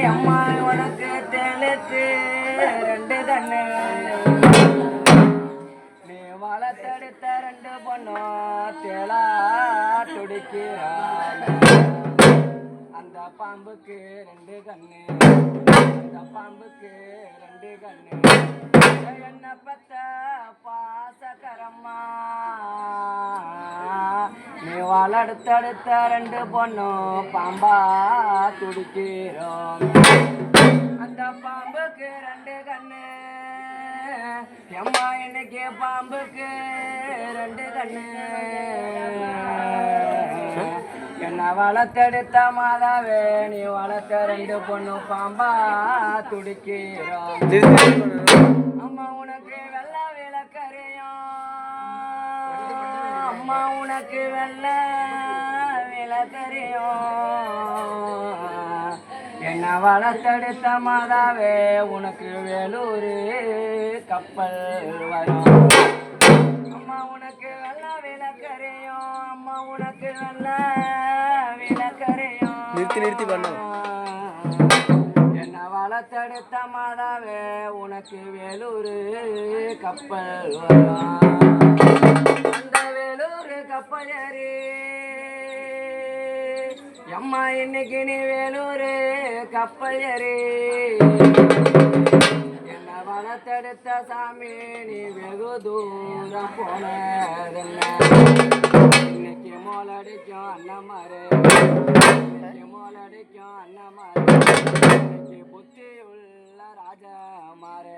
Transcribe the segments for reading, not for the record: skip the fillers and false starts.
அம்மா உனக்கு தெளித்து ரெண்டு கண்ணு நீ வளர்த்தெடுத்த ரெண்டு பொண்ணும் தேளா துடிக்கிறாய் அந்த பாம்புக்கு ரெண்டு கண்ணு அந்த பாம்புக்கு ரெண்டு கண்ணு என்ன பத்த பாசகரம்மா நீ வளர்த்தெடுத்த ரெண்டு பொண்ணும் பாம்பா துடிக்கிறோம் அந்த பாம்புக்கு ரெண்டு கண்ணு எம்மா இன்னைக்கு பாம்புக்கு ரெண்டு கண்ணு என்ன வளர்த்தெடுத்த மாதாவே நீ வளர்த்த ரெண்டு பொண்ணு பாம்பா துடிக்கிறோம் அம்மா உனக்கு வெள்ள விளக்கறியும் அம்மா உனக்கு வெள்ள விளக்கறியும் என்ன வளர்த்தெடுத்த மாதாவே உனக்கு வேலூர் கப்பல் வரும் அம்மா உனக்கு வெள்ள விளக்கறியும் அம்மா உனக்கு வெள்ள விளக்கறியும் நிறுத்தி பண்ணும் என்ன வளர்த்தெடுத்த மாதாவே உனக்கு வேலூர் கப்பல் வரும் அந்த வேலூர் கப்பல் ஏறி அம்மா இன்னைக்கு நீ வேலூர் கப்பல் ஏறி என்ன வளர்த்தெடுத்த சாமி நீ வெகு தூரம் போனதென்ன இன்னைக்கு மோலடிக்கும் அண்ணமாரு இன்னைக்கு மோலடிக்கும் அண்ணமாரு இன்னைக்கு புத்தி உள்ள ராஜமாரு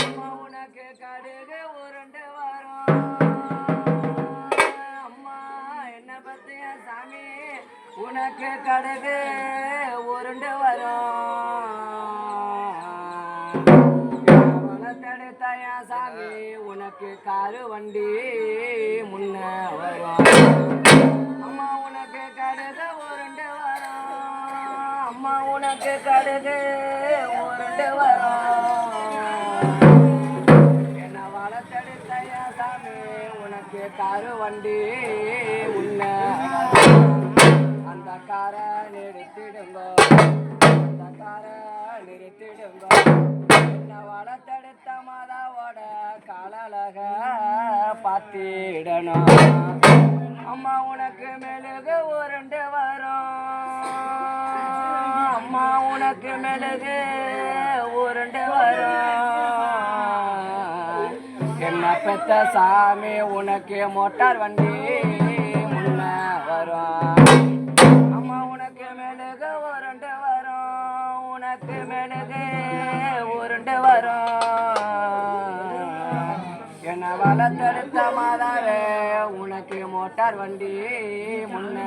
அம்மா உனக்கு கடுகு உருண்டு வரும் அம்மா என்ன பத்திய சாமி உனக்கு கடுகு உருண்டு வரும் வளர்த்தெடுத்தாயா சாமி உனக்கு காரு வண்டி முன்ன வரும் அம்மா உனக்கு கடுகு உருண்டு வரும் அம்மா உனக்கு கடுகு உருண்டு வரும் என்ன வளர்த்தெடுத்தாயா சாமி உனக்கு காரு வண்டி முன்ன அந்த காரை நிறுத்திடுங்கோ அந்த காரை நிறுத்திடுங்கோ என்ன வளர்த்தெடுத்த மாதாவோட காலழக பார்த்திடணும் அம்மா உனக்கு மெழுகு உருண்டு வரும் அம்மா உனக்கு மெழுகு உருண்டு வரும் என்ன பெத்த சாமி உனக்கு மோட்டார் வண்டி முன்ன வரும் அம்மா உனக்கு மெழுகு உருண்டு வரும் உனக்கு மெழுகு உருண்டு வரும் என்ன வளர்த்தெடுத்த மாதாவே உனக்கு மோட்டார் வண்டி முன்ன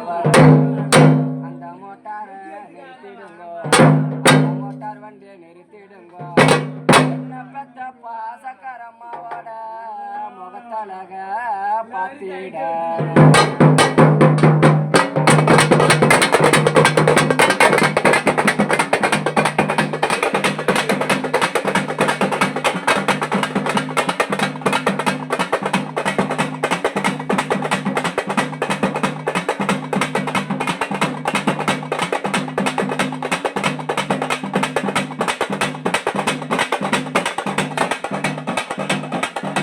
வரும் அந்த மோட்டாரை நிறுத்திடுங்கோ அந்த மோட்டார் வண்டியை நிறுத்திடுங்கோ என்ன பெத்த பாசக்கரம்மாவோட முகத்தழக பார்த்திட